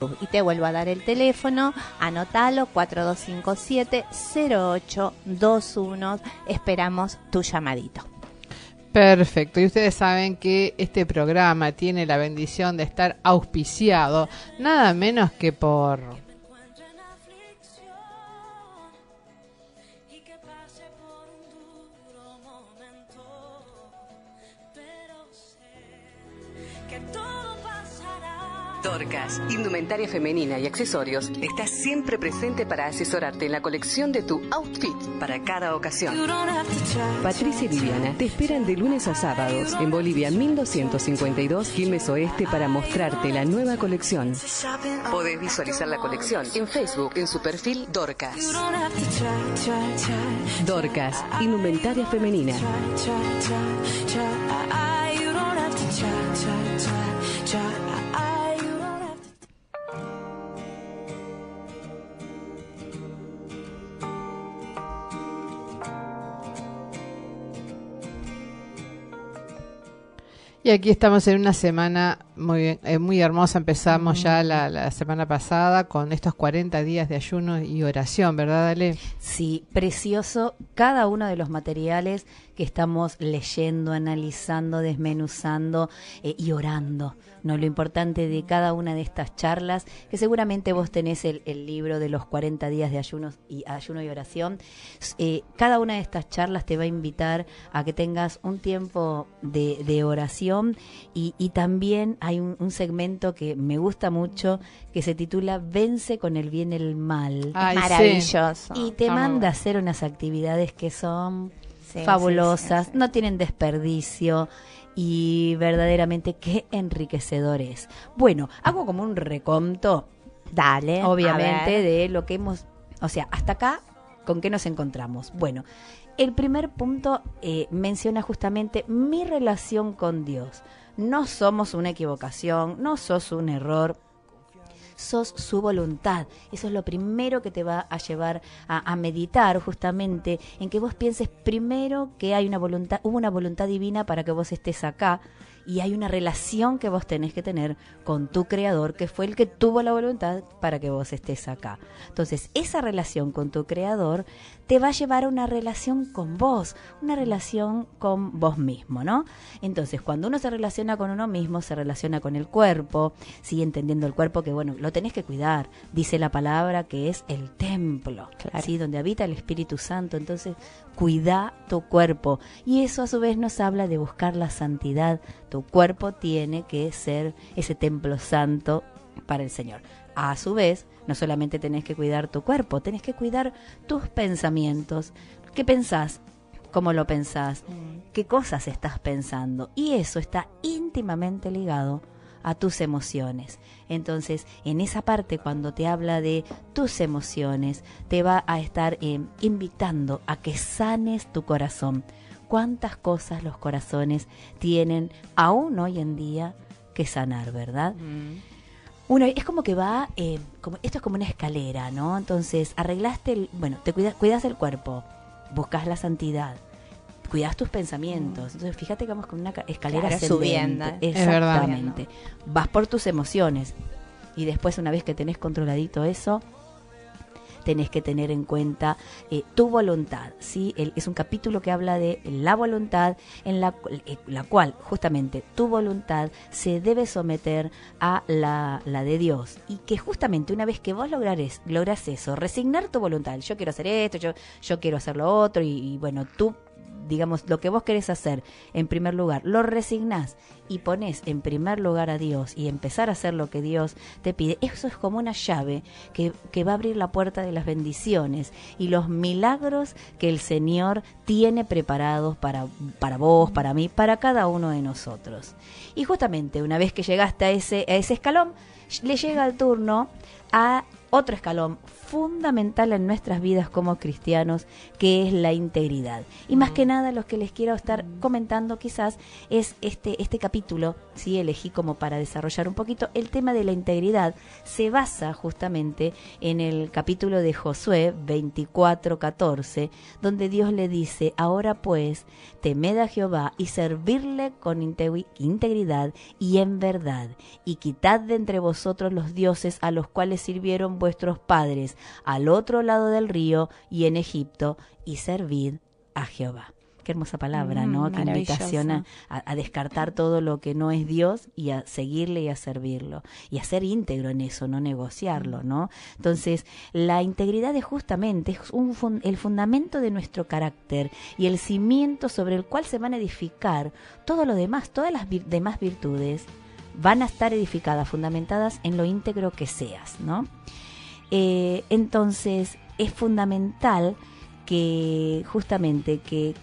Y te vuelvo a dar el teléfono, anótalo, 4257-0821. Esperamos tu llamadito. Perfecto, y ustedes saben que este programa tiene la bendición de estar auspiciado nada menos que por... Dorcas, indumentaria femenina y accesorios, está siempre presente para asesorarte en la colección de tu outfit para cada ocasión. Patricia y Viviana te esperan de lunes a sábados en Bolivia 1252, Quilmes Oeste, para mostrarte la nueva colección. Podés visualizar la colección en Facebook en su perfil Dorcas. Dorcas, indumentaria femenina. Y aquí estamos en una semana muy hermosa. Empezamos ya la semana pasada con estos 40 días de ayuno y oración, ¿verdad, Ale? Sí, precioso cada uno de los materiales que estamos leyendo, analizando, desmenuzando y orando, ¿no? Lo importante de cada una de estas charlas, que seguramente vos tenés el libro de los 40 días de ayuno y oración. Cada una de estas charlas te va a invitar a que tengas un tiempo de oración y también hay un segmento que me gusta mucho que se titula Vence con el bien el mal. Ay, maravilloso. Y te manda a hacer unas actividades que son fabulosas, no tienen desperdicio y verdaderamente qué enriquecedor es. Bueno, hago como un reconto, dale, obviamente, de lo que hemos, o sea, hasta acá, ¿con qué nos encontramos? Bueno, el primer punto menciona justamente mi relación con Dios. No somos una equivocación, no sos un error, sos su voluntad. Eso es lo primero que te va a llevar a meditar, justamente, en que vos pienses primero que hay una voluntad, hubo una voluntad divina para que vos estés acá, y hay una relación que vos tenés que tener con tu creador, que fue el que tuvo la voluntad para que vos estés acá. Entonces, esa relación con tu creador te va a llevar a una relación con vos, una relación con vos mismo, ¿no? Entonces, cuando uno se relaciona con uno mismo, se relaciona con el cuerpo, sigue entendiendo el cuerpo que, bueno, lo tenés que cuidar. Dice la palabra que es el templo, claro, ¿sí? Donde habita el Espíritu Santo. Entonces, cuida tu cuerpo. Y eso a su vez nos habla de buscar la santidad. Tu cuerpo tiene que ser ese templo santo para el Señor. A su vez, no solamente tenés que cuidar tu cuerpo, tenés que cuidar tus pensamientos. ¿Qué pensás? ¿Cómo lo pensás? ¿Qué cosas estás pensando? Y eso está íntimamente ligado a tus emociones. Entonces, en esa parte, cuando te habla de tus emociones, te va a estar invitando a que sanes tu corazón. ¿Cuántas cosas los corazones tienen aún hoy en día que sanar, verdad? Uno, es como que va, esto es como una escalera, ¿no? Entonces, arreglaste, te cuidas el cuerpo, buscas la santidad, cuidas tus pensamientos. Entonces, fíjate que vamos con una escalera subiendo. Exactamente. Vas por tus emociones y después, una vez que tenés controladito eso, tenés que tener en cuenta tu voluntad, ¿sí? Es un capítulo que habla de la voluntad, en la cual justamente tu voluntad se debe someter a la de Dios, y que justamente una vez que vos lográs eso, resignar tu voluntad, yo quiero hacer esto, yo quiero hacer lo otro, y bueno, tú, digamos, lo que vos querés hacer en primer lugar, lo resignás y ponés en primer lugar a Dios y empezar a hacer lo que Dios te pide. Eso es como una llave que va a abrir la puerta de las bendiciones y los milagros que el Señor tiene preparados para vos, para mí, para cada uno de nosotros. Y justamente una vez que llegaste a ese escalón, le llega el turno a otro escalón fundamental en nuestras vidas como cristianos, que es la integridad. Y más que nada, lo que les quiero estar comentando quizás es este capítulo, ¿sí? Elegí como para desarrollar un poquito el tema de la integridad. Se basa justamente en el capítulo de Josué 24:14, donde Dios le dice: ahora pues, temed a Jehová y servirle con integridad y en verdad, y quitad de entre vosotros los dioses a los cuales sirvieron vuestros padres al otro lado del río y en Egipto, y servid a Jehová. Qué hermosa palabra, ¿no? Qué invitación a descartar todo lo que no es Dios y a seguirle y a servirlo. Y a ser íntegro en eso, no negociarlo, ¿no? Entonces, la integridad es justamente el fundamento de nuestro carácter y el cimiento sobre el cual se van a edificar todo lo demás, todas las demás virtudes van a estar edificadas, fundamentadas en lo íntegro que seas, ¿no? Entonces, es fundamental que justamente que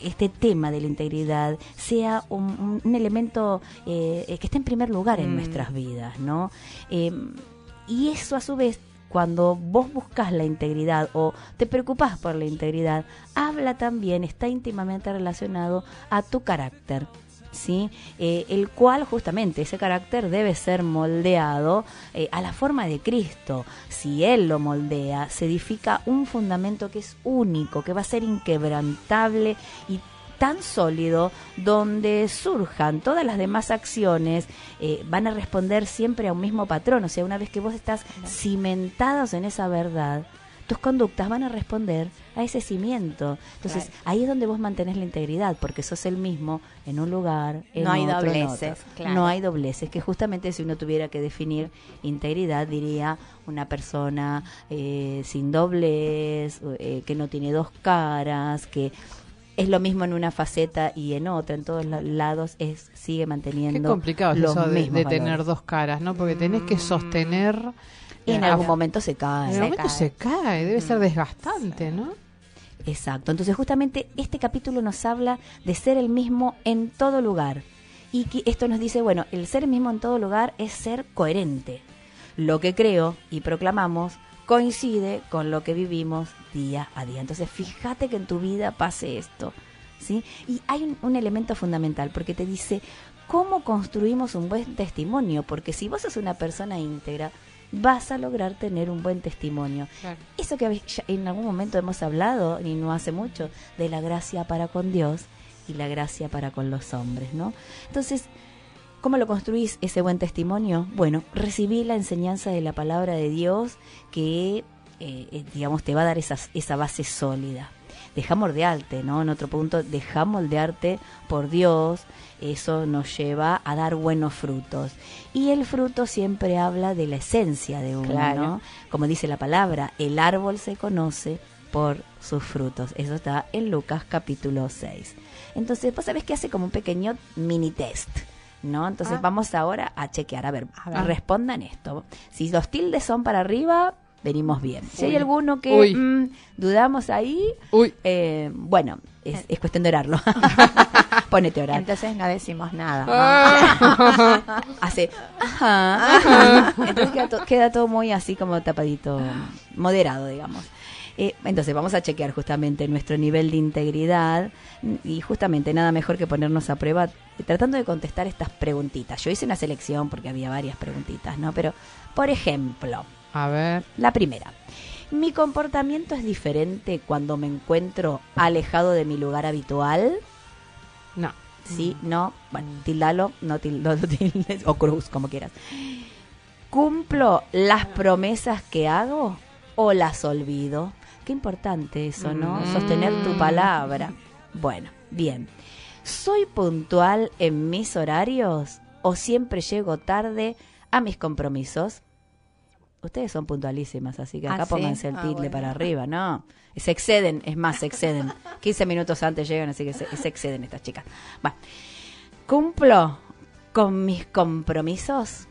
este tema de la integridad sea un elemento que esté en primer lugar en nuestras vidas, ¿no? Y eso, a su vez, cuando vos buscas la integridad o te preocupás por la integridad, habla también, está íntimamente relacionado a tu carácter, ¿sí? El cual justamente ese carácter debe ser moldeado a la forma de Cristo. Si Él lo moldea, se edifica un fundamento que es único, que va a ser inquebrantable y tan sólido, donde surjan todas las demás acciones, van a responder siempre a un mismo patrón. O sea, una vez que vos estás cimentados en esa verdad, tus conductas van a responder a ese cimiento. Entonces, ahí es donde vos mantenés la integridad, porque sos el mismo en un lugar, en no hay otro, dobleces, en otro. claro. No hay dobleces, que justamente si uno tuviera que definir integridad, diría una persona sin doblez, que no tiene dos caras, que es lo mismo en una faceta y en otra, en todos lados sigue manteniendo. Qué complicado es los eso de mismos tener valores. dos caras, ¿no? Porque tenés que sostener. Y en algún momento se cae. En algún momento se cae, debe ser desgastante, ¿no? Exacto. Entonces, justamente este capítulo nos habla de ser el mismo en todo lugar. Y que esto nos dice, bueno, el ser el mismo en todo lugar es ser coherente. Lo que creo y proclamamos coincide con lo que vivimos día a día. Entonces, fíjate que en tu vida pase esto, ¿sí? Y hay un elemento fundamental, porque te dice, ¿cómo construimos un buen testimonio? Porque si vos sos una persona íntegra, vas a lograr tener un buen testimonio. Claro. Eso que ya en algún momento hemos hablado, y no hace mucho, de la gracia para con Dios y la gracia para con los hombres, ¿no? Entonces, ¿cómo lo construís ese buen testimonio? Bueno, recibí la enseñanza de la palabra de Dios que, digamos, te va a dar esa base sólida. Deja moldearte, ¿no? En otro punto, deja moldearte por Dios. Eso nos lleva a dar buenos frutos. Y el fruto siempre habla de la esencia de uno, claro, ¿no? Como dice la palabra, el árbol se conoce por sus frutos. Eso está en Lucas capítulo 6. Entonces, vos sabés que hace como un pequeño mini test, ¿no? Entonces vamos ahora a chequear. A ver, respondan esto. Si los tildes son para arriba, venimos bien. Si hay alguno que dudamos ahí, bueno, es cuestión de orarlo. Ponete a orar. Entonces no decimos nada. Hace ajá. Entonces queda todo muy así como tapadito, moderado, digamos. Entonces vamos a chequear justamente nuestro nivel de integridad, y justamente nada mejor que ponernos a prueba tratando de contestar estas preguntitas. Yo hice una selección porque había varias preguntitas, ¿no? Pero, por ejemplo, a ver, la primera: ¿mi comportamiento es diferente cuando me encuentro alejado de mi lugar habitual? No. Sí, no, bueno, tildalo, no tildes, o cruz, como quieras. ¿Cumplo las promesas que hago o las olvido? Qué importante eso, ¿no? Sostener tu palabra. Bueno, bien. ¿Soy puntual en mis horarios o siempre llego tarde a mis compromisos? Ustedes son puntualísimas, así que acá pónganse el tilde para arriba, ¿no? Se exceden, es más, se exceden. 15 minutos antes llegan, así que se exceden estas chicas. Bueno, ¿cumplo con mis compromisos?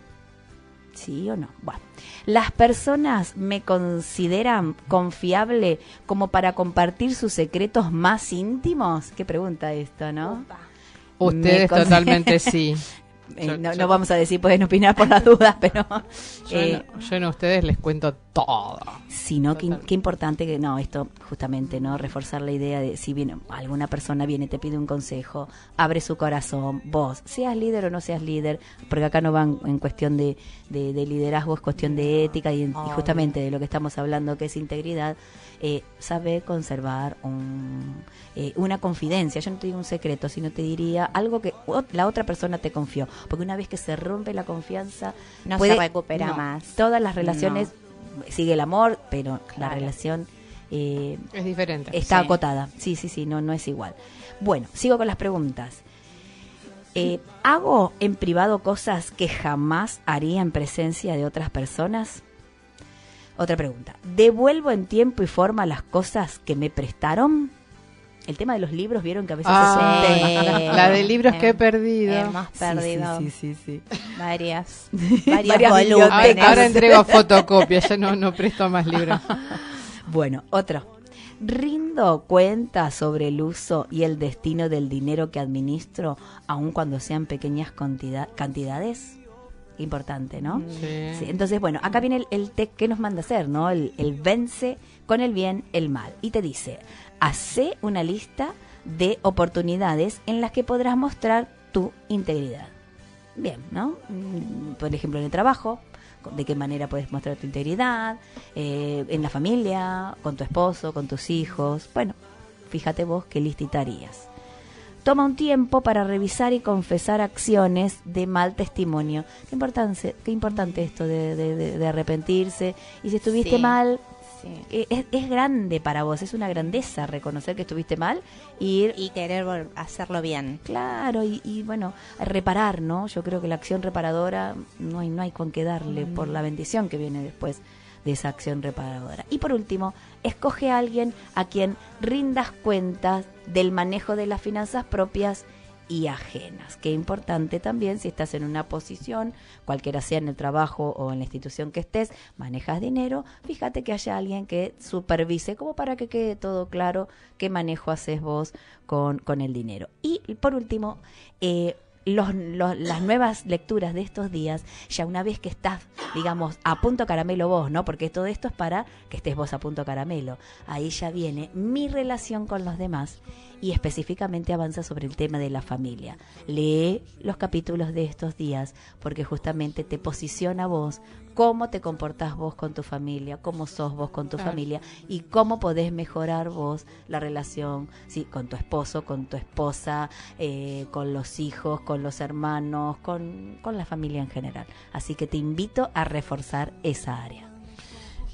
¿Sí o no? Bueno, ¿las personas me consideran confiable como para compartir sus secretos más íntimos? Qué pregunta esto, ¿no? Ustedes totalmente sí. no vamos a decir pueden opinar por las dudas, pero yo en ustedes les cuento todo. Sino qué importante que esto justamente, ¿no? Reforzar la idea de si viene alguna persona te pide un consejo, abre su corazón, vos, seas líder o no seas líder, porque acá no van en cuestión de liderazgo, es cuestión de ética y justamente de lo que estamos hablando, que es integridad. Sabe conservar una confidencia. Yo no te digo un secreto, sino te diría algo que la otra persona te confió, porque una vez que se rompe la confianza no se recupera más. Todas las relaciones, sigue el amor, pero la relación es diferente, está acotada. Sí, no es igual. Bueno, sigo con las preguntas. ¿Hago en privado cosas que jamás haría en presencia de otras personas? Otra pregunta. ¿Devuelvo en tiempo y forma las cosas que me prestaron? El tema de los libros, vieron que a veces es un tema. La de libros que he perdido. Hemos perdido sí. varias volúmenes. Ahora entrego fotocopias, ya no presto más libros. Bueno, otro. ¿Rindo cuenta sobre el uso y el destino del dinero que administro, aun cuando sean pequeñas cantidades? Importante, ¿no? Sí. Entonces, bueno, acá viene el test que nos manda hacer, ¿no? El vence con el bien el mal. Y te dice, hace una lista de oportunidades en las que podrás mostrar tu integridad. Bien, ¿no? Por ejemplo, en el trabajo, de qué manera puedes mostrar tu integridad, en la familia, con tu esposo, con tus hijos. Bueno, fíjate vos qué listita harías. Toma un tiempo para revisar y confesar acciones de mal testimonio. Qué importante esto de arrepentirse. Y si estuviste mal, es grande para vos, es una grandeza reconocer que estuviste mal y querer hacerlo bien. Claro, y bueno, reparar, ¿no? Yo creo que la acción reparadora no hay con qué darle por la bendición que viene después de esa acción reparadora. Y por último, escoge a alguien a quien rindas cuentas del manejo de las finanzas propias y ajenas. Qué importante también, si estás en una posición, cualquiera sea en el trabajo o en la institución que estés, manejas dinero, fíjate que haya alguien que supervise, como para que quede todo claro qué manejo haces vos con el dinero. Y por último, las nuevas lecturas de estos días, ya una vez que estás, digamos, a punto caramelo vos, ¿no? Porque todo esto es para que estés vos a punto caramelo. Ahí ya viene mi relación con los demás y específicamente avanza sobre el tema de la familia. Lee los capítulos de estos días porque justamente te posiciona vos, cómo te comportás vos con tu familia, cómo sos vos con tu familia y cómo podés mejorar vos la relación, ¿sí? Con tu esposo, con tu esposa, con los hijos, con los hermanos, con la familia en general. Así que te invito a reforzar esa área.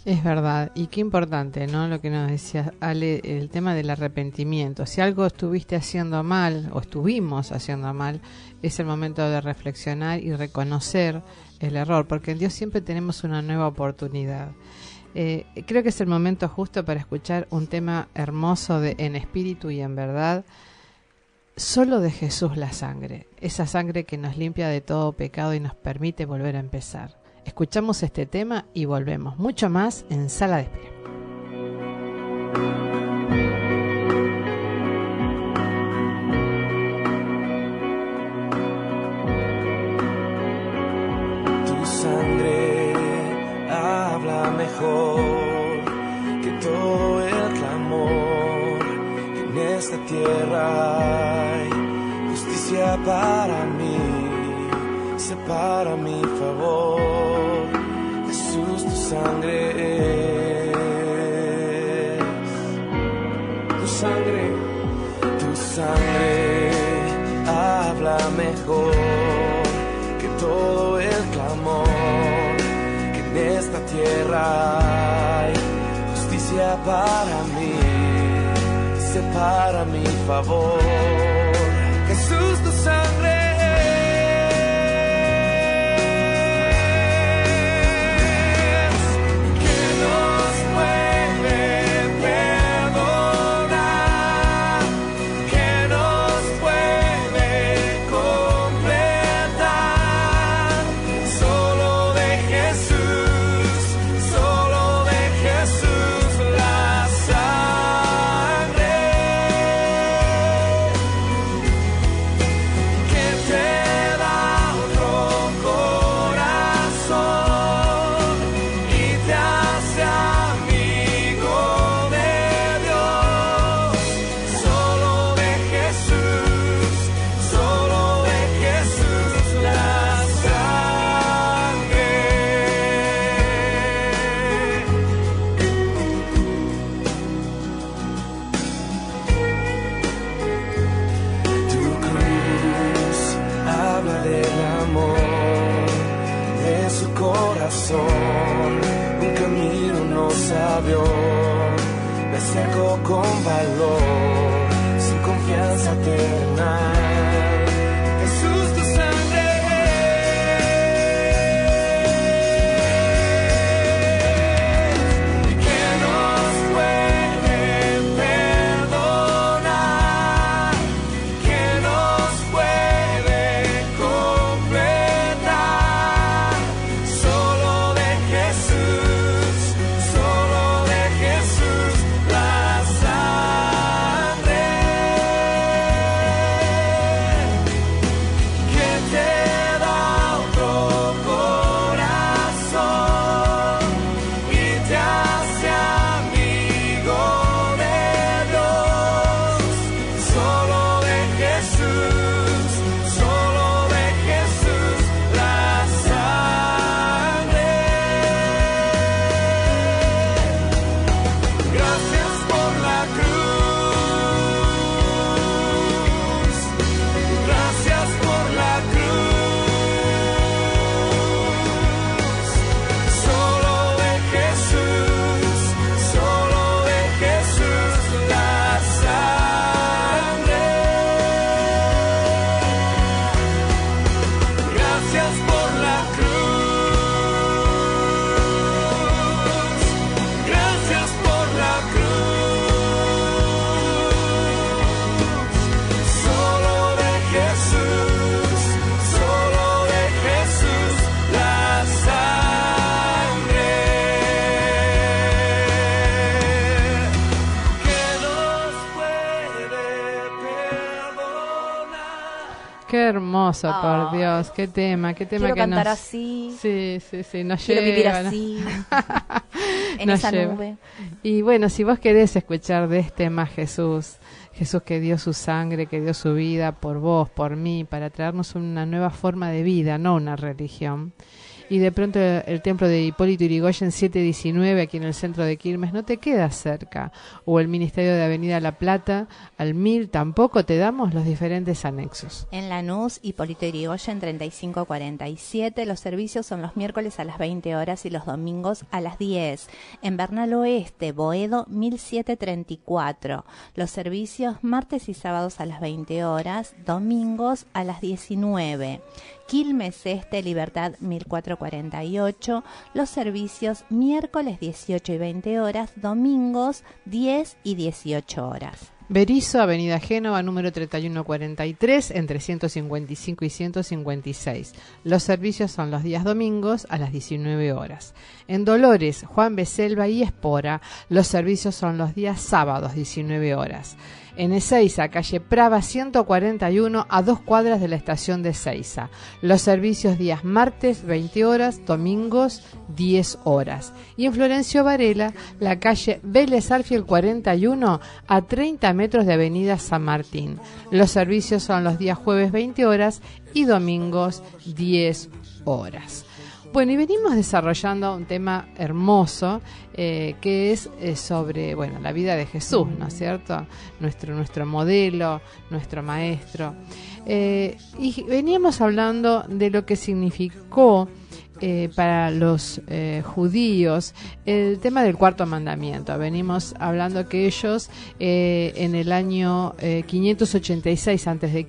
Es verdad, y qué importante, ¿no? Lo que nos decía Ale, el tema del arrepentimiento. Si algo estuviste haciendo mal o estuvimos haciendo mal, es el momento de reflexionar y reconocer el error, porque en Dios siempre tenemos una nueva oportunidad. Creo que es el momento justo para escuchar un tema hermoso de En espíritu y en verdad. Solo de Jesús la sangre, esa sangre que nos limpia de todo pecado y nos permite volver a empezar. Escuchamos este tema y volvemos. Mucho más en Sala de Espera. Tu sangre habla mejor que todo el clamor. En esta tierra hay justicia para mí, separa mi favor. Jesús, tu sangre es, tu sangre habla mejor que todo el clamor, que en esta tierra hay justicia para mí, separa mi favor. Jesús, tu sangre que avión, me acerco con valor, sin confianza terrenal. Jesús, tu sangre que nos puede perdonar, que nos puede completar. Solo de Jesús la sangre que te da otro corazón y te hace amigo de Dios. Solo de Jesús la sangre. Gracias por la cruz, gracias por la cruz. Solo de Jesús la sangre. Gracias por la cruz, gracias por la cruz. Solo de Jesús la sangre que nos puede perdonar. Qué hermoso, por Dios, qué tema Quiero que cantar nos... así, Sí, nos quiero vivir lleva, ¿no? así, en Nos esa lleva. nube. Y bueno, si vos querés escuchar de este más Jesús que dio su sangre, que dio su vida por vos, por mí, para traernos una nueva forma de vida, no una religión. Y de pronto el templo de Hipólito Yrigoyen 719 aquí en el centro de Quilmes no te queda cerca, o el ministerio de Avenida La Plata al 1000 tampoco. Te damos los diferentes anexos. En Lanús, Hipólito Yrigoyen 3547. Los servicios son los miércoles a las 20 horas y los domingos a las 10. En Bernal Oeste, Boedo 1734. Los servicios martes y sábados a las 20 horas, domingos a las 19. Quilmes Este, Libertad 1448. Los servicios miércoles 18 y 20 horas, domingos 10 y 18 horas. Berisso, Avenida Génova, número 3143, entre 155 y 156. Los servicios son los días domingos a las 19 horas. En Dolores, Juan Beselva y Espora, los servicios son los días sábados, 19 horas. En Ezeiza, calle Prava 141, a 2 cuadras de la estación de Ezeiza. Los servicios días martes 20 horas, domingos 10 horas. Y en Florencio Varela, la calle Vélez Arfiel 41, a 30 metros de avenida San Martín. Los servicios son los días jueves 20 horas y domingos 10 horas. Bueno, y venimos desarrollando un tema hermoso que es sobre, bueno, la vida de Jesús, ¿no es cierto? Nuestro modelo, nuestro maestro. Y veníamos hablando de lo que significó para los judíos el tema del cuarto mandamiento. Venimos hablando que ellos en el año 586 a.C.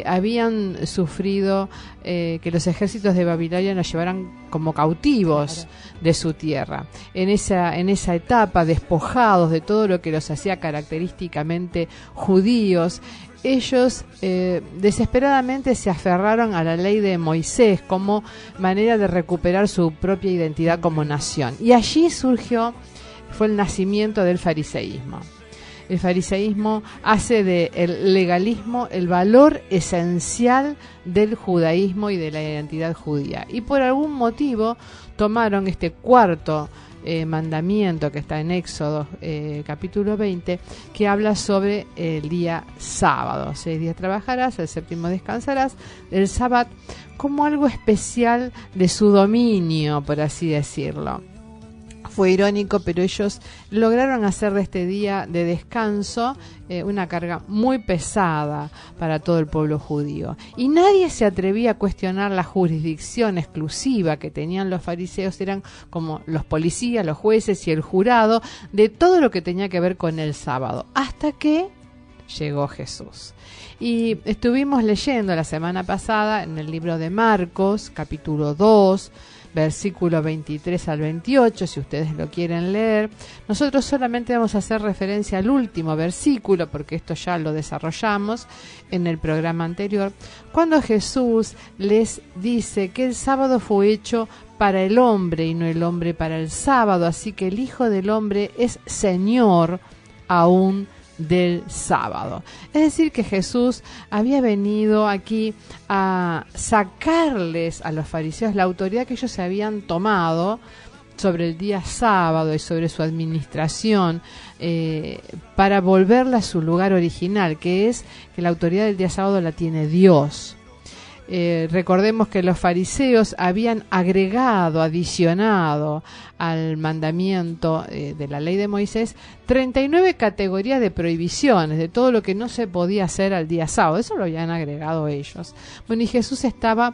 Habían sufrido que los ejércitos de Babilonia los llevaran como cautivos de su tierra. En esa etapa, despojados de todo lo que los hacía característicamente judíos, ellos desesperadamente se aferraron a la ley de Moisés como manera de recuperar su propia identidad como nación. Y allí fue el nacimiento del fariseísmo. El fariseísmo hace del legalismo el valor esencial del judaísmo y de la identidad judía. Y por algún motivo tomaron este cuarto mandamiento que está en Éxodo capítulo 20, que habla sobre el día sábado. 6 días trabajarás, el séptimo descansarás, el sábado como algo especial de su dominio, por así decirlo. fue irónico, pero ellos lograron hacer de este día de descanso una carga muy pesada para todo el pueblo judío. Y nadie se atrevía a cuestionar la jurisdicción exclusiva que tenían los fariseos, eran como los policías, los jueces y el jurado de todo lo que tenía que ver con el sábado, hasta que llegó Jesús. Y estuvimos leyendo la semana pasada en el libro de Marcos, capítulo 2, versículo 23 al 28, si ustedes lo quieren leer. Nosotros solamente vamos a hacer referencia al último versículo, porque esto ya lo desarrollamos en el programa anterior, cuando Jesús les dice que el sábado fue hecho para el hombre y no el hombre para el sábado, así que el Hijo del Hombre es Señor aún del sábado. Es decir, que Jesús había venido aquí a sacarles a los fariseos la autoridad que ellos se habían tomado sobre el día sábado y sobre su administración, para volverla a su lugar original, que es que la autoridad del día sábado la tiene Dios. Recordemos que los fariseos habían adicionado al mandamiento de la ley de Moisés 39 categorías de prohibiciones, de todo lo que no se podía hacer al día sábado. Eso lo habían agregado ellos. Bueno, y Jesús estaba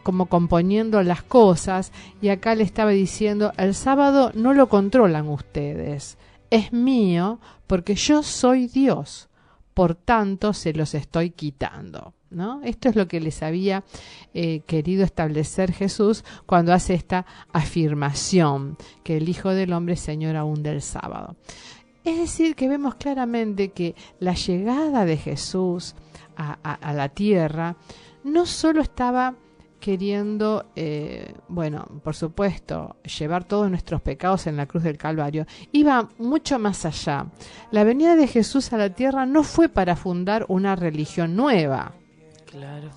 como componiendo las cosas, y acá le estaba diciendo: el sábado no lo controlan ustedes, es mío porque yo soy Dios, por tanto se los estoy quitando, ¿no? Esto es lo que les había querido establecer Jesús cuando hace esta afirmación, que el Hijo del Hombre es Señor aún del sábado. Es decir, que vemos claramente que la llegada de Jesús a la tierra no solo estaba queriendo, por supuesto, llevar todos nuestros pecados en la cruz del Calvario, iba mucho más allá. La venida de Jesús a la tierra no fue para fundar una religión nueva. Claro.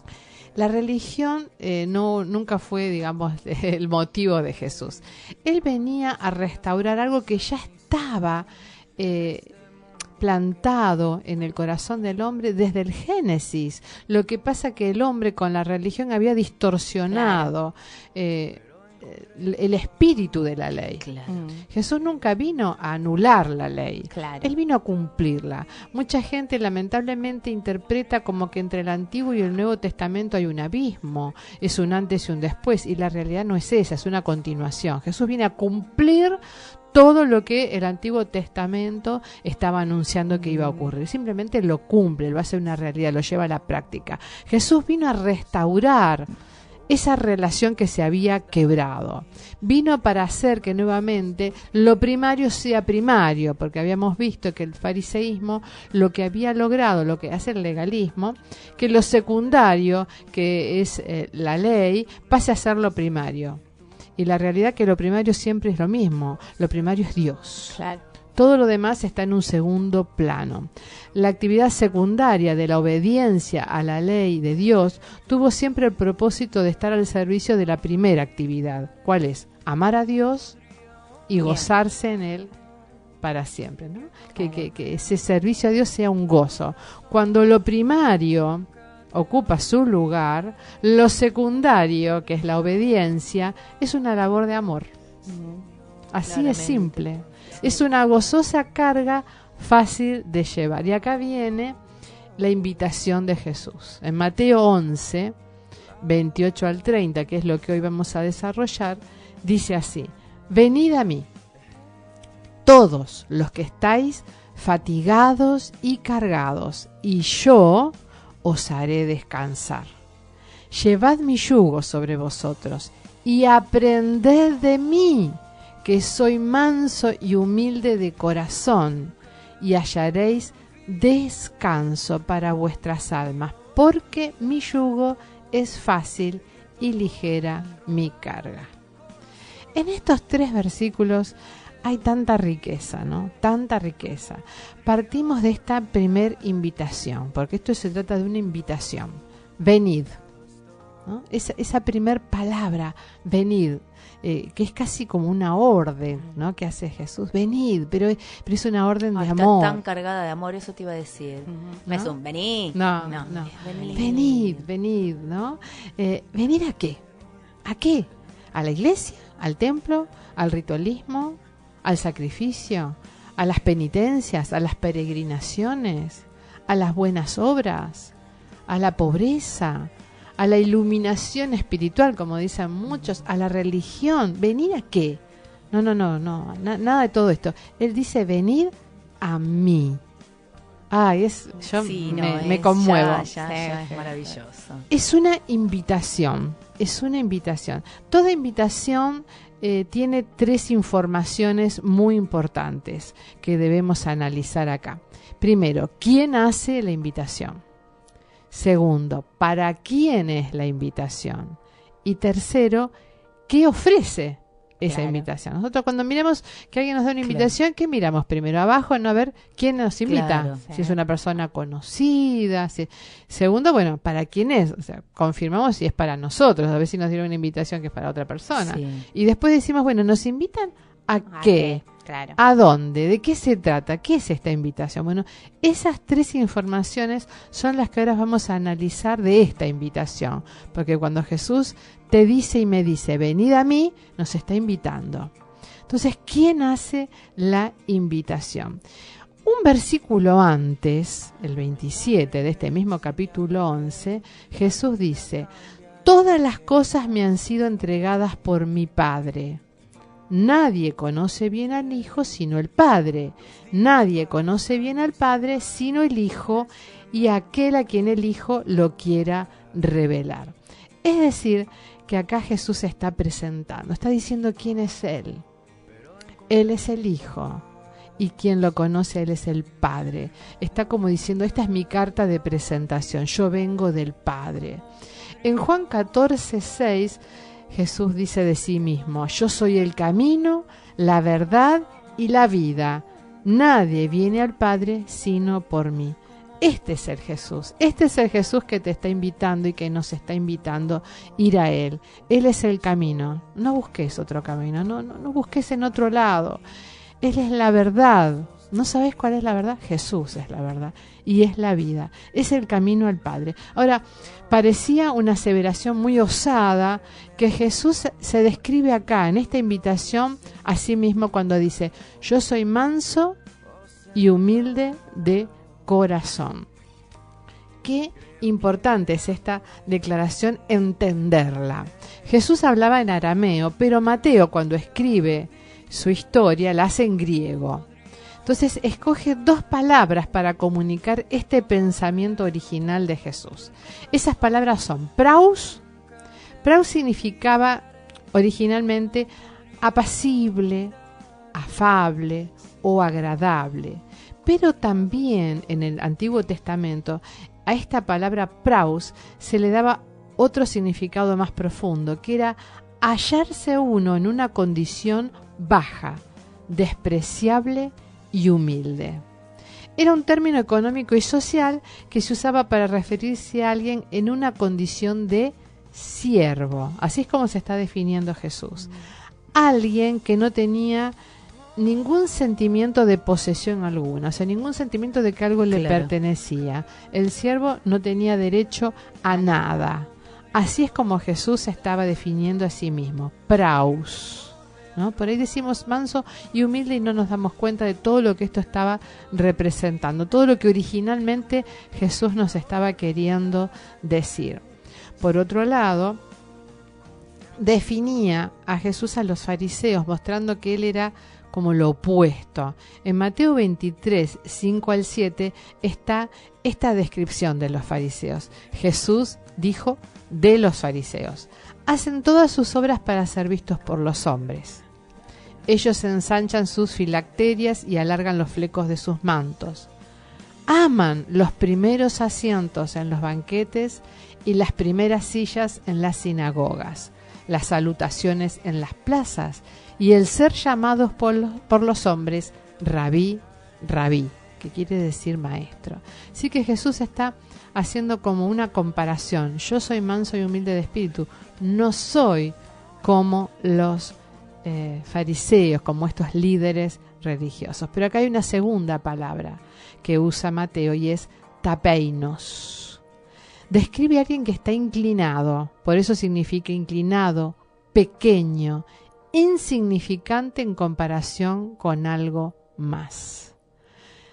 La religión nunca fue, digamos, el motivo de Jesús. Él venía a restaurar algo que ya estaba plantado en el corazón del hombre desde el Génesis. Lo que pasa que el hombre con la religión había distorsionado el espíritu de la ley. Claro. Jesús nunca vino a anular la ley. Claro. Él vino a cumplirla. Mucha gente lamentablemente interpreta como que entre el Antiguo y el Nuevo Testamento hay un abismo, es un antes y un después, y la realidad no es esa, es una continuación. Jesús viene a cumplir todo lo que el Antiguo Testamento estaba anunciando que iba a ocurrir. Simplemente lo cumple, lo hace una realidad, lo lleva a la práctica. Jesús vino a restaurar esa relación que se había quebrado. Vino para hacer que nuevamente lo primario sea primario, porque habíamos visto que el fariseísmo lo que había logrado, lo que hace el legalismo, que lo secundario, que es la ley, pase a ser lo primario. Y la realidad que lo primario siempre es lo mismo, lo primario es Dios. Claro. Todo lo demás está en un segundo plano. La actividad secundaria de la obediencia a la ley de Dios tuvo siempre el propósito de estar al servicio de la primera actividad. ¿Cuál es? Amar a Dios y gozarse en Él para siempre, ¿no? Claro. Que ese servicio a Dios sea un gozo. Cuando lo primario ocupa su lugar, lo secundario, que es la obediencia, es una labor de amor. Así Claramente. es simple. Es una gozosa carga fácil de llevar. Y acá viene la invitación de Jesús. En Mateo 11, 28 al 30, que es lo que hoy vamos a desarrollar, dice así: venid a mí, todos los que estáis fatigados y cargados, y yo os haré descansar. Llevad mi yugo sobre vosotros y aprended de mí, que soy manso y humilde de corazón, y hallaréis descanso para vuestras almas, porque mi yugo es fácil y ligera mi carga. En estos 3 versículos hay tanta riqueza, ¿no? Tanta riqueza. Partimos de esta primer invitación, porque esto se trata de una invitación. Venid, ¿no? Esa primer palabra, venid, que es casi como una orden, ¿no? Que hace Jesús. Venid, pero es una orden de amor. Está tan cargada de amor, eso te iba a decir. No es un venid. No. Venid, ¿no? ¿Venir a qué? ¿A qué? ¿A la iglesia? ¿Al templo? ¿Al ritualismo? ¿Al sacrificio? ¿A las penitencias? ¿A las peregrinaciones? ¿A las buenas obras? ¿A la pobreza? ¿A la iluminación espiritual, como dicen muchos? ¿A la religión? ¿Venir a qué? No, nada de todo esto. Él dice, venid a mí. Ay, me conmuevo. Ya es maravilloso. Es una invitación. Toda invitación tiene 3 informaciones muy importantes que debemos analizar acá. Primero, ¿quién hace la invitación? Segundo, ¿para quién es la invitación? Y tercero, ¿qué ofrece esa invitación? Nosotros cuando miramos que alguien nos da una invitación, ¿qué miramos primero? Abajo, no, a ver quién nos invita. Si es una persona conocida. Segundo, bueno, ¿para quién es? O sea, confirmamos si es para nosotros. A ver si nos dieron una invitación que es para otra persona. Sí. Y después decimos, bueno, ¿nos invitan a qué? Claro. ¿A dónde? ¿De qué se trata? ¿Qué es esta invitación? Bueno, esas 3 informaciones son las que ahora vamos a analizar de esta invitación. Porque cuando Jesús te dice y me dice, venid a mí, nos está invitando. Entonces, ¿quién hace la invitación? Un versículo antes, el 27 de este mismo capítulo 11, Jesús dice, todas las cosas me han sido entregadas por mi Padre. Nadie conoce bien al Hijo sino el Padre. Nadie conoce bien al Padre sino el Hijo y aquel a quien el Hijo lo quiera revelar. Es decir, que acá Jesús se está presentando, está diciendo quién es Él. Él es el Hijo y quien lo conoce, Él es el Padre. Está como diciendo, esta es mi carta de presentación, yo vengo del Padre. En Juan 14:6, Jesús dice de sí mismo, yo soy el camino, la verdad y la vida. Nadie viene al Padre sino por mí. Este es el Jesús que te está invitando y que nos está invitando a ir a Él. Él es el camino. No busques otro camino, no busques en otro lado. Él es la verdad. ¿No sabes cuál es la verdad? Jesús es la verdad y es la vida. Es el camino al Padre. Ahora, parecía una aseveración muy osada que Jesús se describe acá, en esta invitación, a sí mismo cuando dice, yo soy manso y humilde de corazón. Qué importante es esta declaración entenderla. Jesús hablaba en arameo, pero Mateo, cuando escribe su historia, la hace en griego. Entonces escoge 2 palabras para comunicar este pensamiento original de Jesús. Esas palabras son praus. Praus significaba originalmente apacible, afable o agradable. Pero también en el Antiguo Testamento a esta palabra praus se le daba otro significado más profundo, que era hallarse uno en una condición baja, despreciable y humilde. Era un término económico y social que se usaba para referirse a alguien en una condición de siervo. Así es como se está definiendo Jesús. Alguien que no tenía ningún sentimiento de posesión alguna, o sea, ningún sentimiento de que algo le pertenecía. El siervo no tenía derecho a nada. Así es como Jesús se estaba definiendo a sí mismo. Praus. ¿No? Por ahí decimos manso y humilde y no nos damos cuenta de todo lo que esto estaba representando, todo lo que originalmente Jesús nos estaba queriendo decir. Por otro lado, definía a Jesús a los fariseos, mostrando que él era como lo opuesto. En Mateo 23, 5 al 7, está esta descripción de los fariseos. Jesús dijo de los fariseos: hacen todas sus obras para ser vistos por los hombres. Ellos ensanchan sus filacterias y alargan los flecos de sus mantos. Aman los primeros asientos en los banquetes y las primeras sillas en las sinagogas, las salutaciones en las plazas y el ser llamados por los hombres rabí, rabí, que quiere decir maestro. Así que Jesús está haciendo como una comparación. Yo soy manso y humilde de espíritu, no soy como los fariseos, como estos líderes religiosos. Pero acá hay una segunda palabra que usa Mateo y es tapeinos. Describe a alguien que está inclinado, por eso significa inclinado, pequeño, insignificante en comparación con algo más.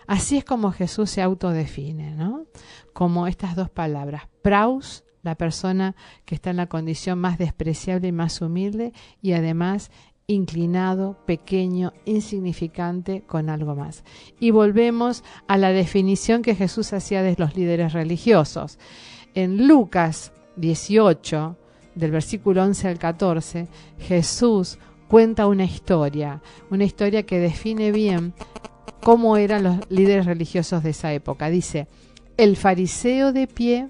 Así es como Jesús se autodefine, ¿no? Como estas dos palabras, praus, la persona que está en la condición más despreciable y más humilde, y además inclinado, pequeño, insignificante con algo más. Y volvemos a la definición que Jesús hacía de los líderes religiosos. En Lucas 18, del versículo 11 al 14, Jesús cuenta una historia que define bien cómo eran los líderes religiosos de esa época. Dice, el fariseo de pie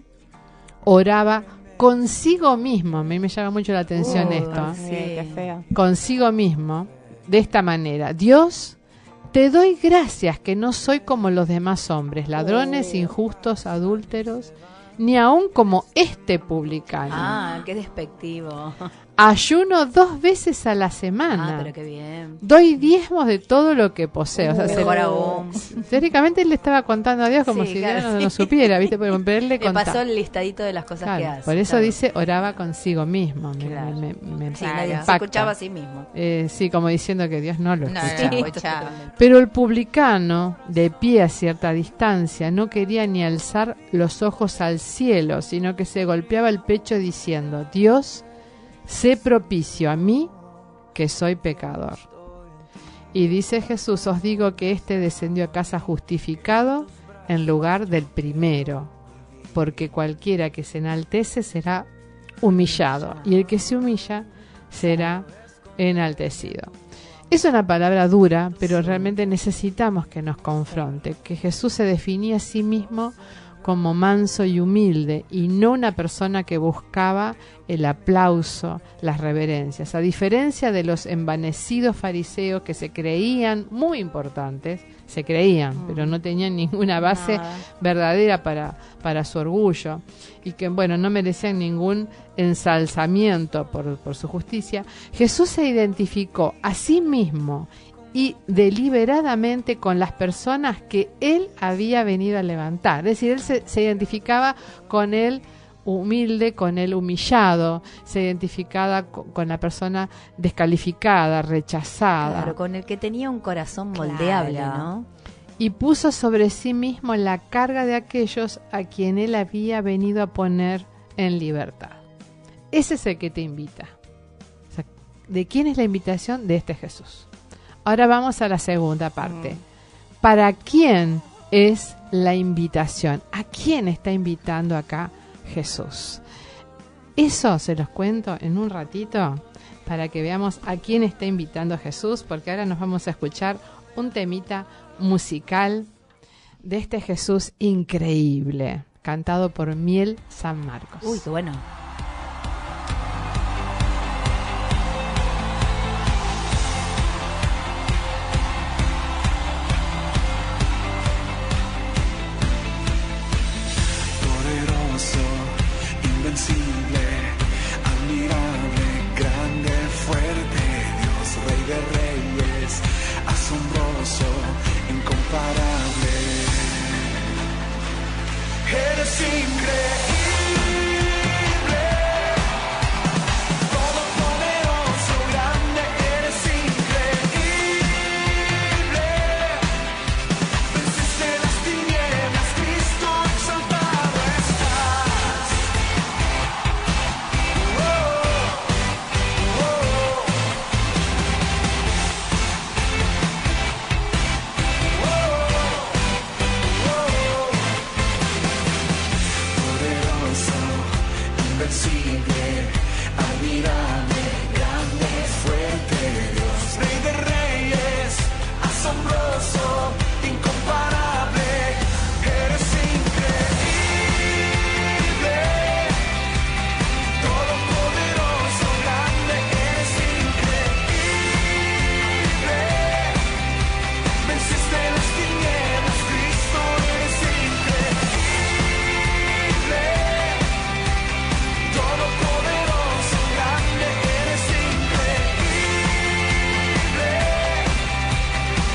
oraba consigo mismo. A mí me llama mucho la atención esto. Sí, qué feo. Consigo mismo, de esta manera: Dios, te doy gracias que no soy como los demás hombres, ladrones, injustos, adúlteros, ni aun como este publicano. Ah, qué despectivo. Ayuno 2 veces a la semana. Ah, pero qué bien. Doy diezmos de todo lo que poseo. O sea, Mejor aún. teóricamente él le estaba contando a Dios como Sí, si claro, Dios no sí. lo supiera, ¿viste? Pero él le Le pasó contaba. el listadito de las cosas Claro, que hace. por eso claro. dice, oraba consigo mismo. Claro. Me Sí, impacta. nadie se escuchaba a sí mismo. Sí, como diciendo que Dios no lo No, escuchaba. sí. Totalmente. Pero el publicano, de pie a cierta distancia, no quería ni alzar los ojos al cielo, sino que se golpeaba el pecho diciendo, Dios, sé propicio a mí, que soy pecador. Y dice Jesús, os digo que éste descendió a casa justificado en lugar del primero, porque cualquiera que se enaltece será humillado, y el que se humilla será enaltecido. Es una palabra dura, pero realmente necesitamos que nos confronte, que Jesús se definía a sí mismo como manso y humilde, y no una persona que buscaba el aplauso, las reverencias. A diferencia de los envanecidos fariseos que se creían muy importantes, se creían, pero no tenían ninguna base verdadera para su orgullo, y que, bueno, no merecían ningún ensalzamiento por su justicia. Jesús se identificó a sí mismo y deliberadamente con las personas que él había venido a levantar. Es decir, él se identificaba con el humilde, con el humillado, se identificaba con la persona descalificada, rechazada. Claro, con el que tenía un corazón moldeable, Claro. ¿no? Y puso sobre sí mismo la carga de aquellos a quien él había venido a poner en libertad. Ese es el que te invita. O sea, ¿de quién es la invitación? De este Jesús. Ahora vamos a la segunda parte. ¿Para quién es la invitación? ¿A quién está invitando acá Jesús? Eso se los cuento en un ratito para que veamos a quién está invitando Jesús, porque ahora nos vamos a escuchar un temita musical de este Jesús increíble, cantado por Miel San Marcos. Uy, qué bueno. Poderoso, invencible, admirable, grande, fuerte, Dios, Rey de Reyes, asombroso, incomparable. Eres increíble.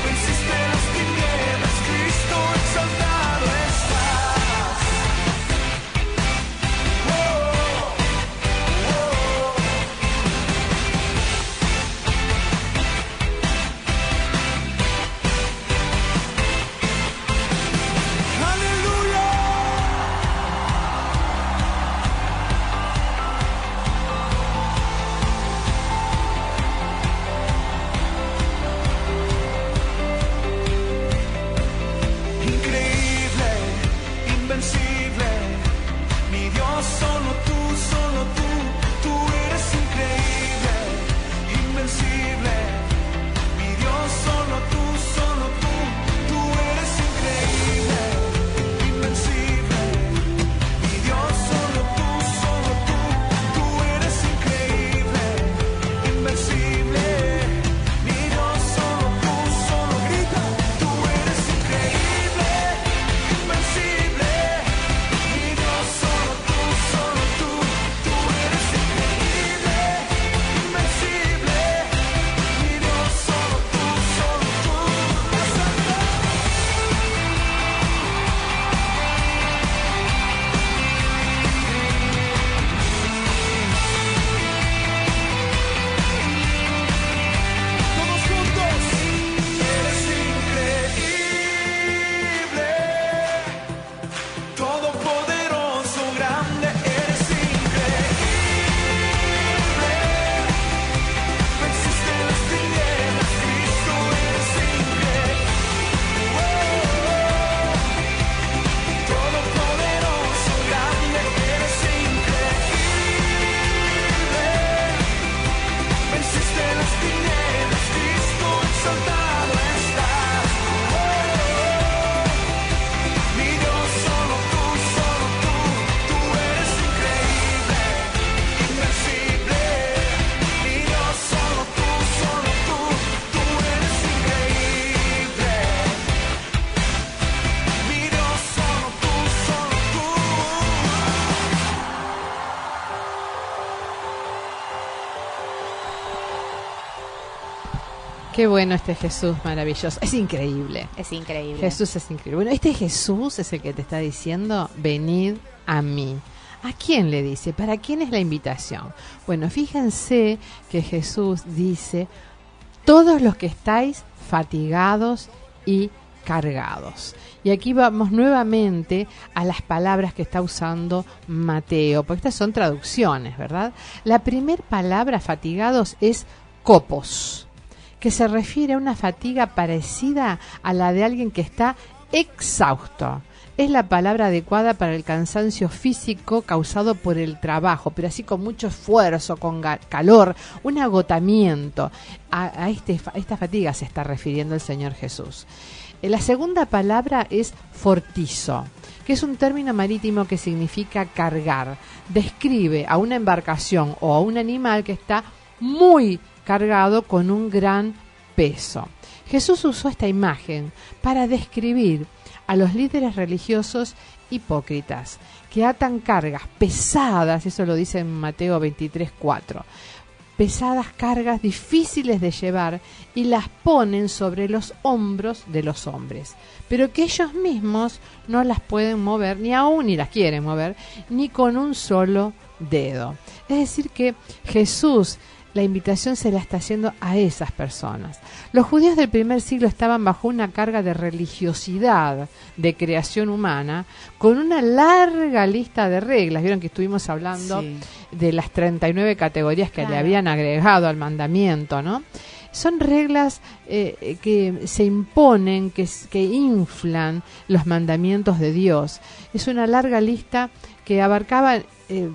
Venciste las Qué bueno este Jesús maravilloso. Es increíble. Es increíble. Jesús es increíble. Bueno, este Jesús es el que te está diciendo, venid a mí. ¿A quién le dice? ¿Para quién es la invitación? Bueno, fíjense que Jesús dice, todos los que estáis fatigados y cargados. Y aquí vamos nuevamente a las palabras que está usando Mateo, porque estas son traducciones, ¿verdad? La primera palabra, fatigados, es kopos, que se refiere a una fatiga parecida a la de alguien que está exhausto. Es la palabra adecuada para el cansancio físico causado por el trabajo, pero así con mucho esfuerzo, con calor, un agotamiento. A esta fatiga se está refiriendo el Señor Jesús. La segunda palabra es fortizo, que es un término marítimo que significa cargar. Describe a una embarcación o a un animal que está muy cargado con un gran peso. Jesús usó esta imagen para describir a los líderes religiosos hipócritas que atan cargas pesadas, eso lo dice en Mateo 23:4, pesadas cargas difíciles de llevar y las ponen sobre los hombros de los hombres, pero que ellos mismos no las pueden mover, ni aún ni las quieren mover, ni con un solo dedo. Es decir que Jesús, la invitación se la está haciendo a esas personas. Los judíos del primer siglo estaban bajo una carga de religiosidad, de creación humana, con una larga lista de reglas. Vieron que estuvimos hablando de las 39 categorías que le habían agregado al mandamiento, ¿no? Son reglas que se imponen, que inflan los mandamientos de Dios. Es una larga lista que abarcaba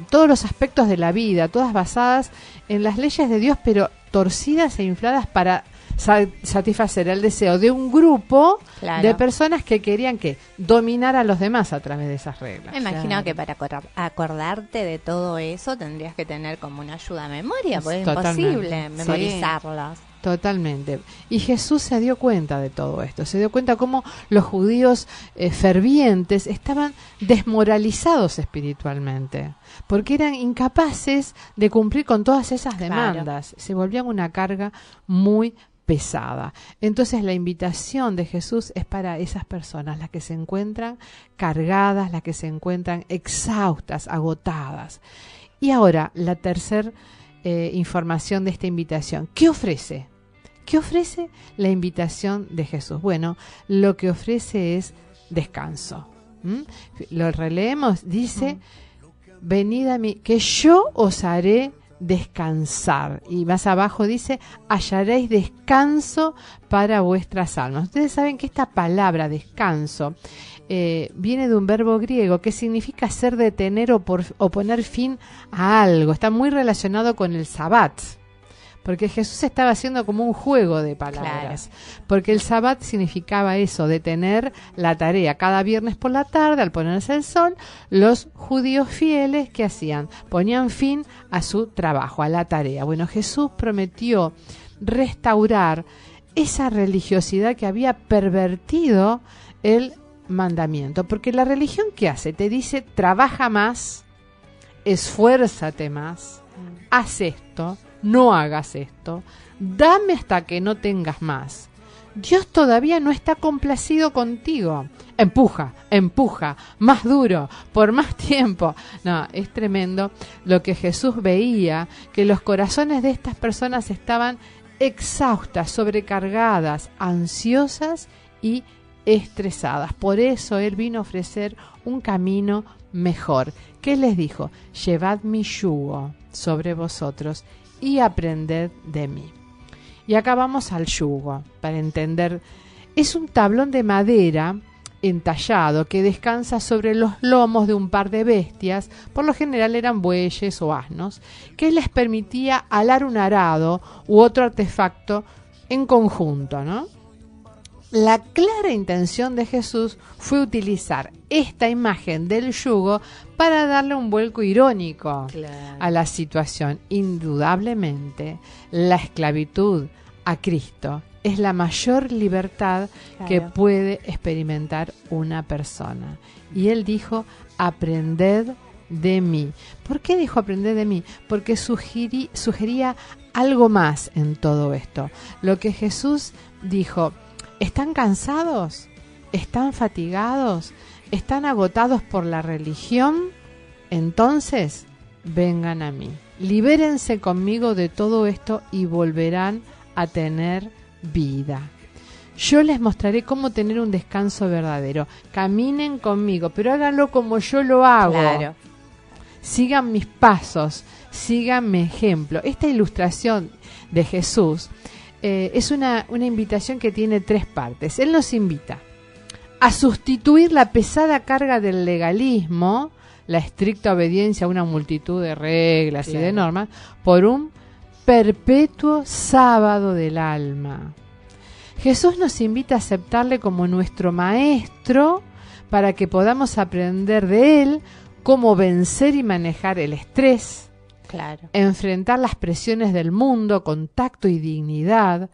todos los aspectos de la vida, todas basadas en las leyes de Dios, pero torcidas e infladas para satisfacer el deseo de un grupo de personas que querían dominar a los demás a través de esas reglas. Me imagino que para acordarte de todo eso tendrías que tener como una ayuda a memoria, porque es imposible memorizarlas. Totalmente. Y Jesús se dio cuenta de todo esto, se dio cuenta cómo los judíos fervientes estaban desmoralizados espiritualmente, porque eran incapaces de cumplir con todas esas demandas. Se volvían una carga muy pesada. Entonces la invitación de Jesús es para esas personas, las que se encuentran cargadas, las que se encuentran exhaustas, agotadas. Y ahora, la tercera información de esta invitación. ¿Qué ofrece? ¿Qué ofrece la invitación de Jesús? Bueno, lo que ofrece es descanso. Lo releemos, dice, venid a mí, que yo os haré descansar. Y más abajo dice, hallaréis descanso para vuestras almas. Ustedes saben que esta palabra descanso viene de un verbo griego que significa hacer detener o poner fin a algo. Está muy relacionado con el Sabbat, porque Jesús estaba haciendo como un juego de palabras, porque el Sabbat significaba eso, detener la tarea. Cada viernes por la tarde, al ponerse el sol, los judíos fieles, ¿qué hacían? Ponían fin a su trabajo, a la tarea. Bueno, Jesús prometió restaurar esa religiosidad que había pervertido el mandamiento, porque la religión, ¿qué hace? Te dice, trabaja más, esfuérzate más, haz esto, no hagas esto, dame hasta que no tengas más. Dios todavía no está complacido contigo. Empuja, más duro, por más tiempo. No, es tremendo lo que Jesús veía, que los corazones de estas personas estaban exhaustas, sobrecargadas, ansiosas y estresadas. Por eso Él vino a ofrecer un camino mejor. ¿Qué les dijo? Llevad mi yugo sobre vosotros y aprended de mí. Y acá vamos al yugo, para entender. Es un tablón de madera entallado que descansa sobre los lomos de un par de bestias, por lo general eran bueyes o asnos, que les permitía alar un arado u otro artefacto en conjunto, ¿no? La clara intención de Jesús fue utilizar esta imagen del yugo para darle un vuelco irónico a la situación. Indudablemente, la esclavitud a Cristo es la mayor libertad que puede experimentar una persona. Y Él dijo, aprended de mí. ¿Por qué dijo aprended de mí? Porque sugería algo más en todo esto. Lo que Jesús dijo, ¿están cansados? ¿Están fatigados? ¿Están agotados por la religión? Entonces, vengan a mí. Libérense conmigo de todo esto y volverán a tener vida. Yo les mostraré cómo tener un descanso verdadero. Caminen conmigo, pero háganlo como yo lo hago. Claro. Sigan mis pasos, sigan mi ejemplo. Esta ilustración de Jesús es una invitación que tiene 3 partes. Él nos invita a sustituir la pesada carga del legalismo, la estricta obediencia a una multitud de reglas y de normas, por un perpetuo sábado del alma. Jesús nos invita a aceptarle como nuestro maestro para que podamos aprender de él cómo vencer y manejar el estrés, Claro. enfrentar las presiones del mundo con tacto y dignidad,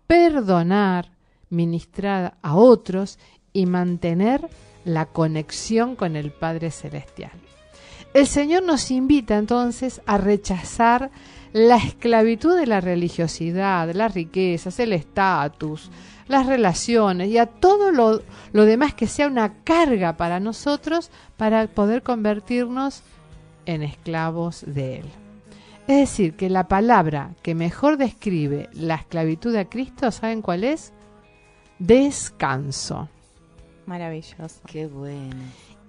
perdonar, ministrar a otros y mantener la conexión con el Padre Celestial. El Señor nos invita entonces a rechazar la esclavitud de la religiosidad, las riquezas, el estatus, las relaciones y a todo lo demás que sea una carga para nosotros para poder convertirnos en esclavos de Él. Es decir, que la palabra que mejor describe la esclavitud a Cristo, ¿saben cuál es? Descanso. Maravilloso. Qué bueno.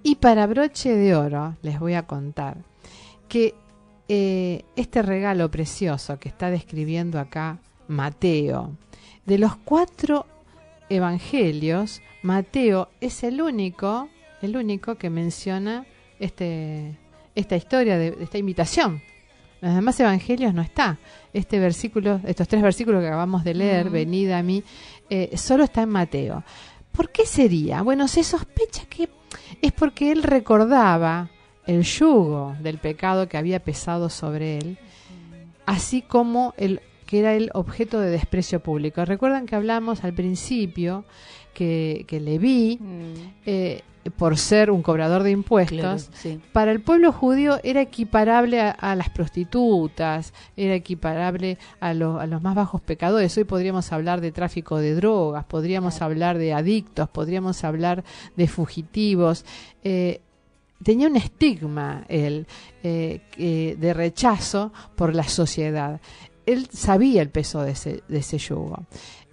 Y para broche de oro les voy a contar que este regalo precioso que está describiendo acá Mateo, de los 4 evangelios, Mateo es el único que menciona esta historia de esta invitación. Los demás evangelios no está. Estos 3 versículos que acabamos de leer, venid a mí, solo está en Mateo. ¿Por qué sería? Bueno, se sospecha que es porque él recordaba el yugo del pecado que había pesado sobre él, así como que era el objeto de desprecio público. Recuerdan que hablamos al principio que Leví, por ser un cobrador de impuestos, Claro, sí. para el pueblo judío era equiparable a las prostitutas, era equiparable a los más bajos pecadores. Hoy podríamos hablar de tráfico de drogas, podríamos hablar de adictos, podríamos hablar de fugitivos. Tenía un estigma él de rechazo por la sociedad. Él sabía el peso de ese yugo.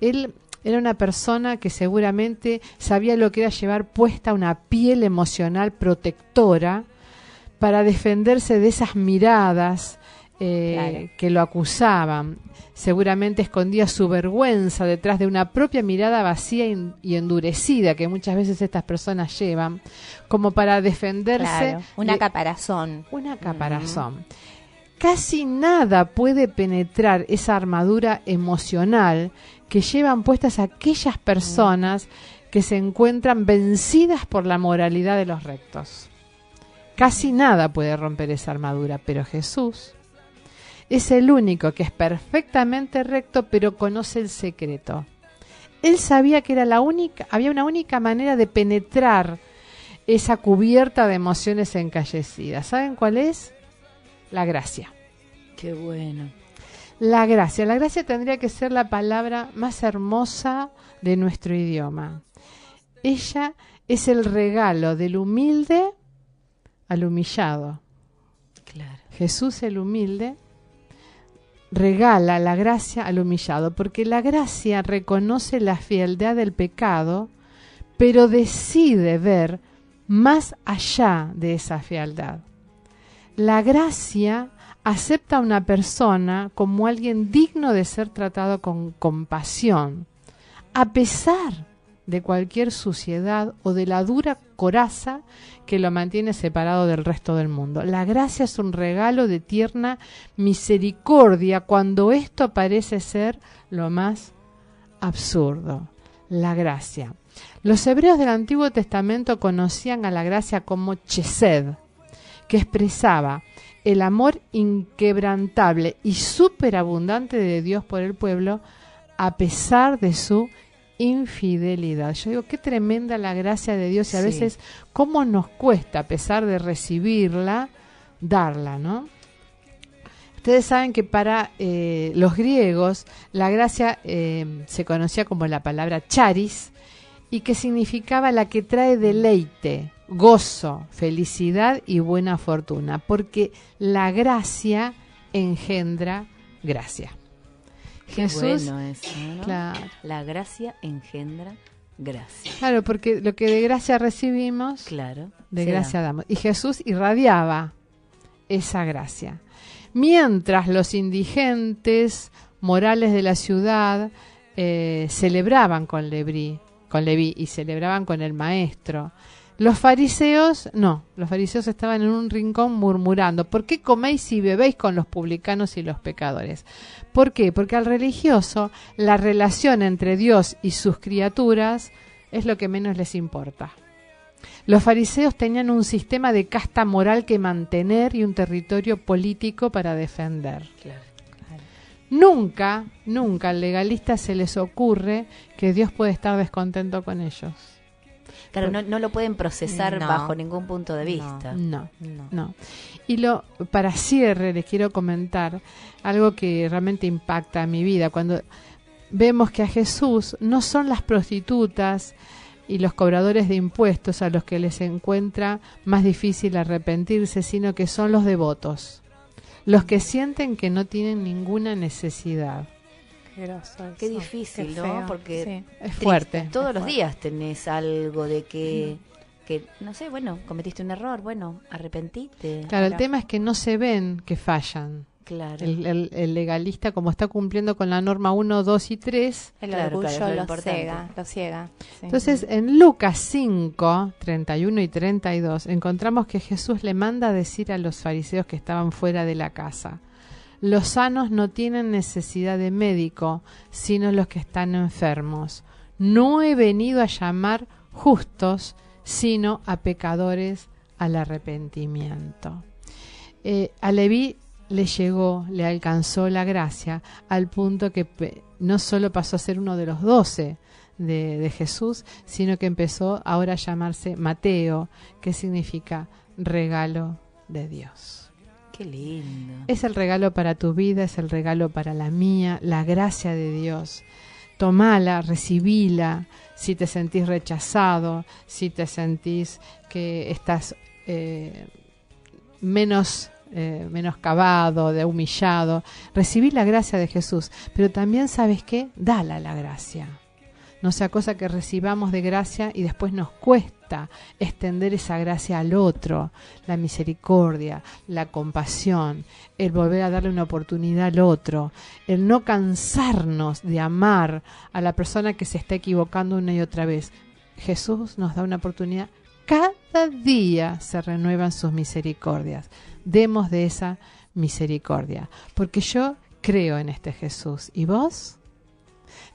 Él era una persona que seguramente sabía lo que era llevar puesta una piel emocional protectora para defenderse de esas miradas que lo acusaban. Seguramente escondía su vergüenza detrás de una propia mirada vacía y endurecida que muchas veces estas personas llevan, como para defenderse. Claro, una caparazón. Una caparazón. Casi nada puede penetrar esa armadura emocional que llevan puestas aquellas personas que se encuentran vencidas por la moralidad de los rectos. Casi nada puede romper esa armadura, pero Jesús es el único que es perfectamente recto, pero conoce el secreto. Él sabía que había una única manera de penetrar esa cubierta de emociones encallecidas. ¿Saben cuál es? La gracia. Qué bueno. La gracia tendría que ser la palabra más hermosa de nuestro idioma. Ella es el regalo del humilde al humillado. Claro. Jesús, el humilde, regala la gracia al humillado, porque la gracia reconoce la fealdad del pecado, pero decide ver más allá de esa fealdad. La gracia acepta a una persona como alguien digno de ser tratado con compasión, a pesar de cualquier suciedad o de la dura coraza que lo mantiene separado del resto del mundo. La gracia es un regalo de tierna misericordia cuando esto parece ser lo más absurdo. La gracia. Los hebreos del Antiguo Testamento conocían a la gracia como chesed, que expresaba el amor inquebrantable y superabundante de Dios por el pueblo a pesar de su infidelidad. Yo digo, qué tremenda la gracia de Dios y a veces cómo nos cuesta, a pesar de recibirla, darla, ¿no? Ustedes saben que para los griegos la gracia se conocía como la palabra charis, y que significaba la que trae deleite, gozo, felicidad y buena fortuna, porque la gracia engendra gracia. Qué Jesús, bueno eso, ¿no? claro, La gracia engendra gracia. claro, porque lo que de gracia recibimos, Claro. de se gracia da. damos. Y Jesús irradiaba esa gracia. Mientras los indigentes morales de la ciudad celebraban con Leví y celebraban con el maestro. Los fariseos, no, los fariseos estaban en un rincón murmurando: ¿por qué coméis y bebéis con los publicanos y los pecadores? ¿Por qué? Porque al religioso la relación entre Dios y sus criaturas es lo que menos les importa. Los fariseos tenían un sistema de casta moral que mantener y un territorio político para defender. Claro. Nunca al legalista se les ocurre que Dios puede estar descontento con ellos. Claro, no lo pueden procesar No. bajo ningún punto de vista. No. Y para cierre les quiero comentar algo que realmente impacta mi vida. Cuando vemos que a Jesús no son las prostitutas y los cobradores de impuestos a los que les encuentra más difícil arrepentirse, sino que son los devotos, los que sienten que no tienen ninguna necesidad. Qué difícil, ¿no? Porque Es fuerte. todos los días tenés algo de que no sé, bueno, cometiste un error, bueno, arrepentite. Claro, el tema es que no se ven que fallan. Claro. El legalista, como está cumpliendo con la norma 1, 2 y 3. El Claro, orgullo claro, es lo lo importante. ciega. Sí. Entonces, en Lucas 5, 31 y 32, encontramos que Jesús le manda a decir a los fariseos que estaban fuera de la casa: los sanos no tienen necesidad de médico, sino los que están enfermos. No he venido a llamar justos, sino a pecadores al arrepentimiento. A Leví le alcanzó la gracia al punto que no solo pasó a ser uno de los 12 de Jesús, sino que empezó ahora a llamarse Mateo, que significa regalo de Dios. Qué lindo. Es el regalo para tu vida, es el regalo para la mía, la gracia de Dios. Tomala, recibila. Si te sentís rechazado, si te sentís que estás menoscabado, humillado, recibí la gracia de Jesús. Pero también, ¿sabes qué? Dala la gracia. No sea cosa que recibamos de gracia y después nos cuesta extender esa gracia al otro, la misericordia, la compasión, el volver a darle una oportunidad al otro, el no cansarnos de amar a la persona que se está equivocando una y otra vez. Jesús nos da una oportunidad. Cada día se renuevan sus misericordias. Demos de esa misericordia, porque yo creo en este Jesús. ¿Y vos?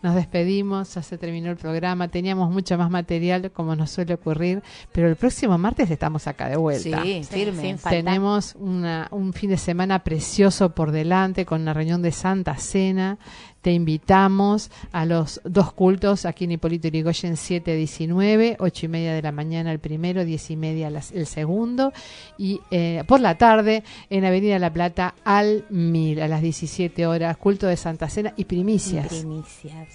Nos despedimos, ya se terminó el programa, teníamos mucho más material como nos suele ocurrir, pero el próximo martes estamos acá de vuelta. Sí, firme. sin falta. Tenemos un fin de semana precioso por delante con una reunión de Santa Cena. Te invitamos a los 2 cultos aquí en Hipólito Yrigoyen 7:19, 8:30 de la mañana el primero, 10:30 el segundo, y por la tarde en Avenida La Plata al 1000 a las 17 horas, culto de Santa Cena y primicias.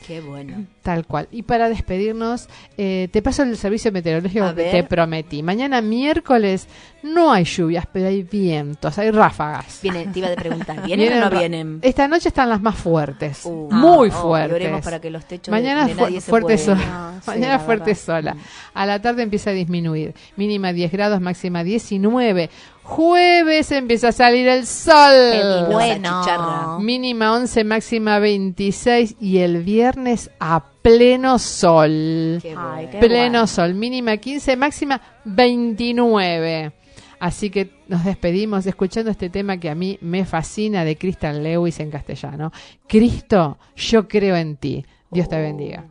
Qué bueno. Tal cual. Y para despedirnos, te paso el servicio meteorológico A que ver. te prometí. Mañana miércoles no hay lluvias, pero hay vientos, hay ráfagas. Te iba a preguntar, ¿vienen o no vienen? Esta noche están las más fuertes, Muy muy fuertes. Oremos para que los techos Mañana de nadie se fuerte puedan. sola. No, sí, Mañana la fuerte verdad. sola. A la tarde empieza a disminuir. Mínima 10 grados, máxima 19. Jueves empieza a salir el sol. lindo. Bueno, Chicharra. Mínima 11, máxima 26. Y el viernes a pleno sol. Qué Ay, bueno. qué Pleno bueno. sol. Mínima 15, máxima 29. Así que nos despedimos escuchando este tema que a mí me fascina de Crystal Lewis en castellano. Cristo, yo creo en ti. Dios te bendiga.